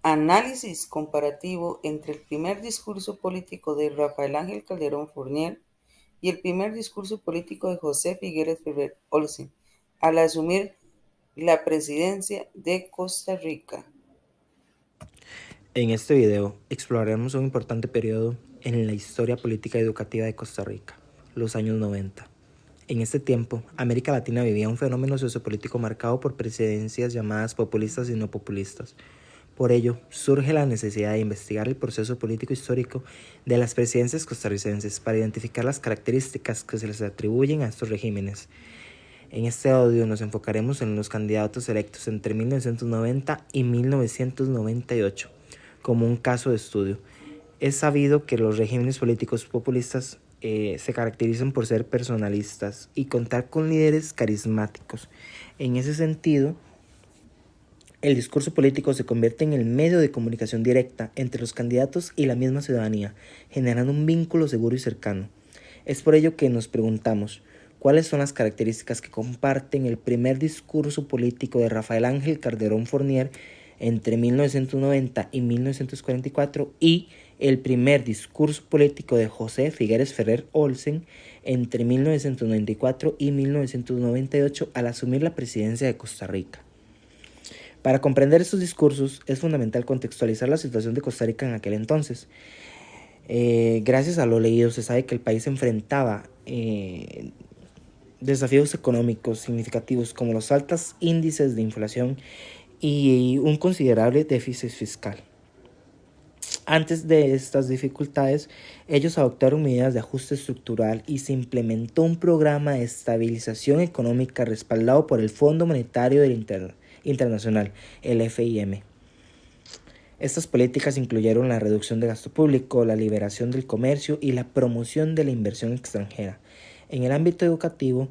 Análisis comparativo entre el primer discurso político de Rafael Ángel Calderón Fournier y el primer discurso político de José Figueres Ferrer Olsen al asumir la presidencia de Costa Rica. En este video exploraremos un importante periodo en la historia política y educativa de Costa Rica, los años 90. En este tiempo, América Latina vivía un fenómeno sociopolítico marcado por presidencias llamadas populistas y no populistas. Por ello, surge la necesidad de investigar el proceso político histórico de las presidencias costarricenses para identificar las características que se les atribuyen a estos regímenes. En este audio nos enfocaremos en los candidatos electos entre 1990 y 1998 como un caso de estudio. Es sabido que los regímenes políticos populistas se caracterizan por ser personalistas y contar con líderes carismáticos. En ese sentido, el discurso político se convierte en el medio de comunicación directa entre los candidatos y la misma ciudadanía, generando un vínculo seguro y cercano. Es por ello que nos preguntamos, ¿cuáles son las características que comparten el primer discurso político de Rafael Ángel Calderón Fournier entre 1990 y 1944 y el primer discurso político de José Figueres Ferrer Olsen entre 1994 y 1998 al asumir la presidencia de Costa Rica? Para comprender estos discursos es fundamental contextualizar la situación de Costa Rica en aquel entonces. Gracias a lo leído se sabe que el país enfrentaba desafíos económicos significativos como los altos índices de inflación y un considerable déficit fiscal. Antes de estas dificultades, ellos adoptaron medidas de ajuste estructural y se implementó un programa de estabilización económica respaldado por el Fondo Monetario Internacional, el FMI. Estas políticas incluyeron la reducción de gasto público, la liberación del comercio y la promoción de la inversión extranjera. En el ámbito educativo,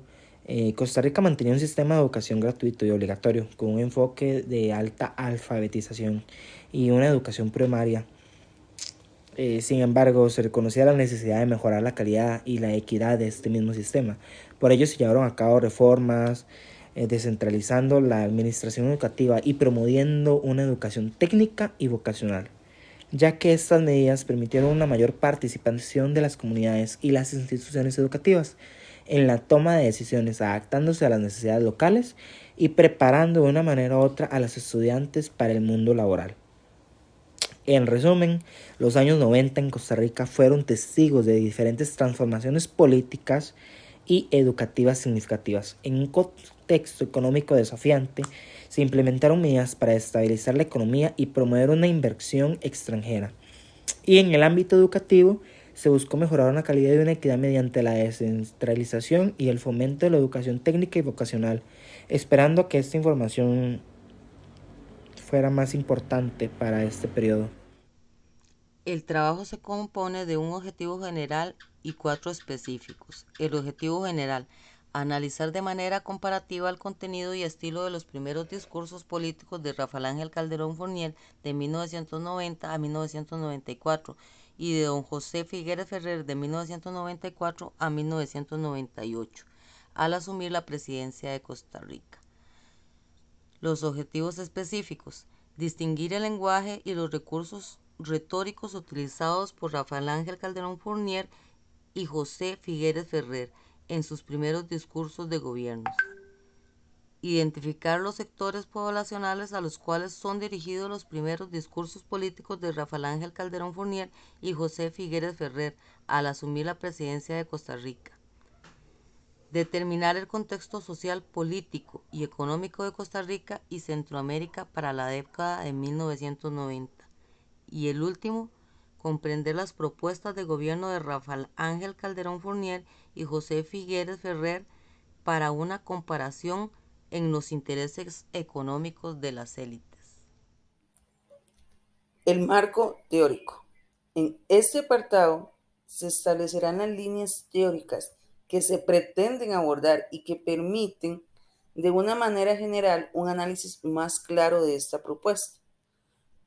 Costa Rica mantenía un sistema de educación gratuito y obligatorio, con un enfoque de alta alfabetización y una educación primaria. Sin embargo, se reconocía la necesidad de mejorar la calidad y la equidad de este mismo sistema. Por ello se llevaron a cabo reformas, descentralizando la administración educativa y promoviendo una educación técnica y vocacional, ya que estas medidas permitieron una mayor participación de las comunidades y las instituciones educativas en la toma de decisiones, adaptándose a las necesidades locales y preparando de una manera u otra a los estudiantes para el mundo laboral. En resumen, los años 90 en Costa Rica fueron testigos de diferentes transformaciones políticas y educativas significativas. En un contexto económico desafiante, se implementaron medidas para estabilizar la economía y promover una inversión extranjera. Y en el ámbito educativo, se buscó mejorar una calidad y una equidad mediante la descentralización y el fomento de la educación técnica y vocacional, esperando que esta información fuera más importante para este periodo. El trabajo se compone de un objetivo general y 4 específicos. El objetivo general, analizar de manera comparativa el contenido y estilo de los primeros discursos políticos de Rafael Ángel Calderón Fournier de 1990 a 1994 y de don José Figueres Ferrer de 1994 a 1998, al asumir la presidencia de Costa Rica. Los objetivos específicos, distinguir el lenguaje y los recursos retóricos utilizados por Rafael Ángel Calderón Fournier y José Figueres Ferrer en sus primeros discursos de gobierno. Identificar los sectores poblacionales a los cuales son dirigidos los primeros discursos políticos de Rafael Ángel Calderón Fournier y José Figueres Ferrer al asumir la presidencia de Costa Rica. Determinar el contexto social, político y económico de Costa Rica y Centroamérica para la década de 1990. Y el último, comprender las propuestas de gobierno de Rafael Ángel Calderón Fournier y José Figueres Ferrer para una comparación en los intereses económicos de las élites. El marco teórico. En este apartado se establecerán las líneas teóricas que se pretenden abordar y que permiten, de una manera general, un análisis más claro de esta propuesta.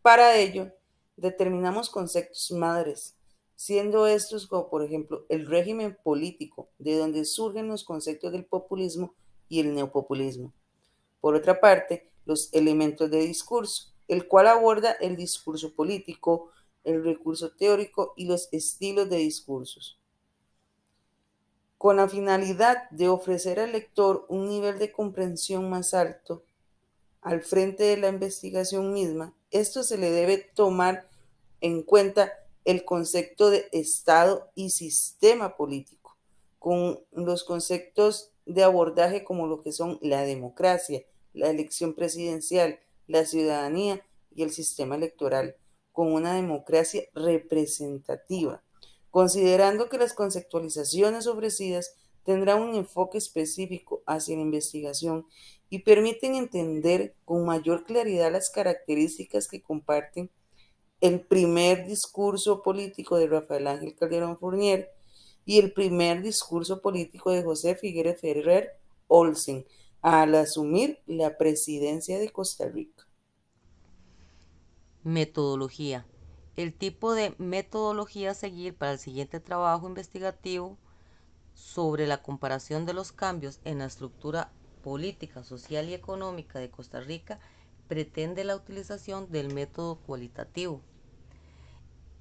Para ello, determinamos conceptos madres, siendo estos como, por ejemplo, el régimen político, de donde surgen los conceptos del populismo y el neopopulismo. Por otra parte, los elementos de discurso, el cual aborda el discurso político, el recurso teórico y los estilos de discursos, con la finalidad de ofrecer al lector un nivel de comprensión más alto al frente de la investigación misma. Esto se le debe tomar en cuenta el concepto de Estado y sistema político, con los conceptos de abordaje como lo que son la democracia, la elección presidencial, la ciudadanía y el sistema electoral, con una democracia representativa, considerando que las conceptualizaciones ofrecidas tendrán un enfoque específico hacia la investigación y permiten entender con mayor claridad las características que comparten el primer discurso político de Rafael Ángel Calderón Fournier y el primer discurso político de José Figueres Ferrer Olsen al asumir la presidencia de Costa Rica. Metodología. El tipo de metodología a seguir para el siguiente trabajo investigativo sobre la comparación de los cambios en la estructura política, social y económica de Costa Rica pretende la utilización del método cualitativo.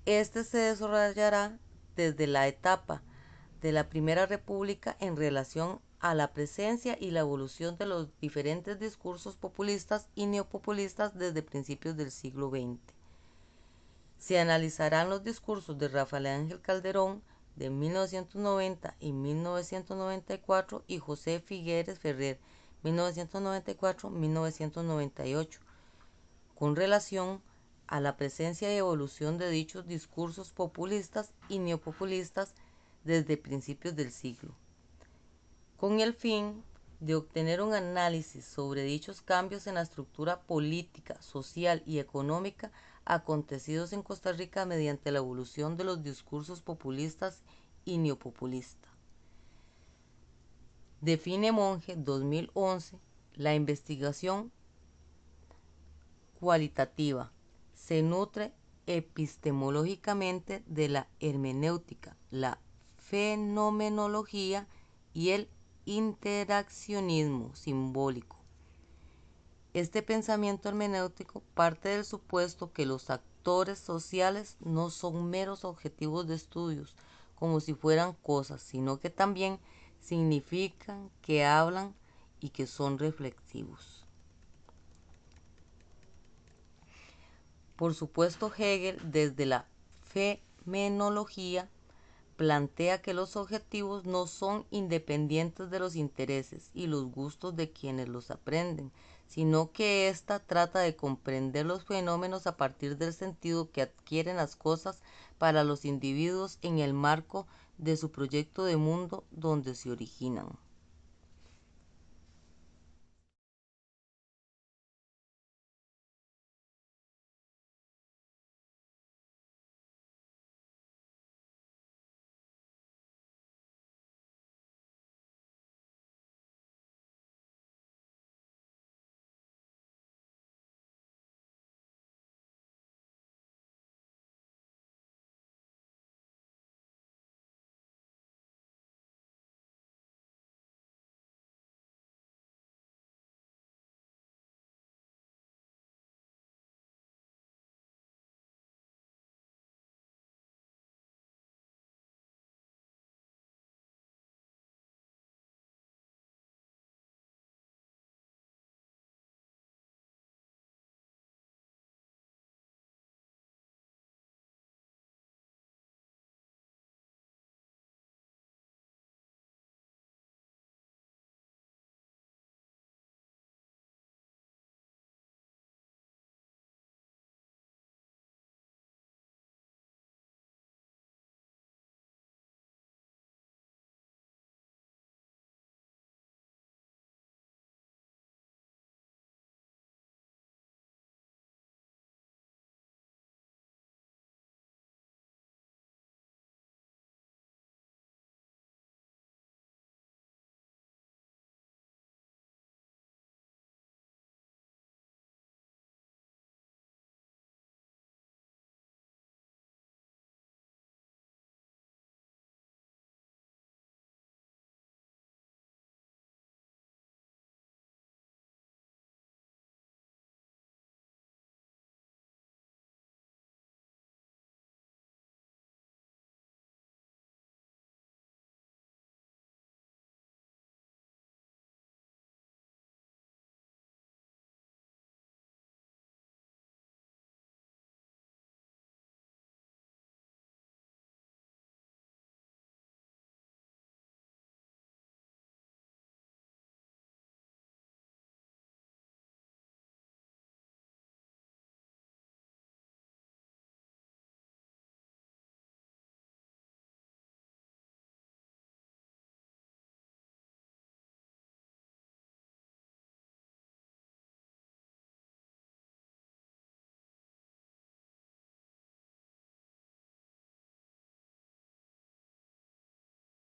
Este se desarrollará desde la etapa de la Primera República en relación a la presencia y la evolución de los diferentes discursos populistas y neopopulistas desde principios del siglo XX. Se analizarán los discursos de Rafael Ángel Calderón de 1990 y 1994 y José Figueres Ferrer 1994-1998 con relación a la presencia y evolución de dichos discursos populistas y neopopulistas desde principios del siglo, con el fin de obtener un análisis sobre dichos cambios en la estructura política, social y económica acontecidos en Costa Rica mediante la evolución de los discursos populistas y neopopulistas. Define Monge 2011 la investigación cualitativa. Se nutre epistemológicamente de la hermenéutica, la fenomenología y el interaccionismo simbólico. Este pensamiento hermenéutico parte del supuesto que los actores sociales no son meros objetivos de estudios, como si fueran cosas, sino que también significan, que hablan y que son reflexivos. Por supuesto, Hegel, desde la fenomenología, plantea que los objetivos no son independientes de los intereses y los gustos de quienes los aprenden, sino que ésta trata de comprender los fenómenos a partir del sentido que adquieren las cosas para los individuos en el marco de su proyecto de mundo donde se originan.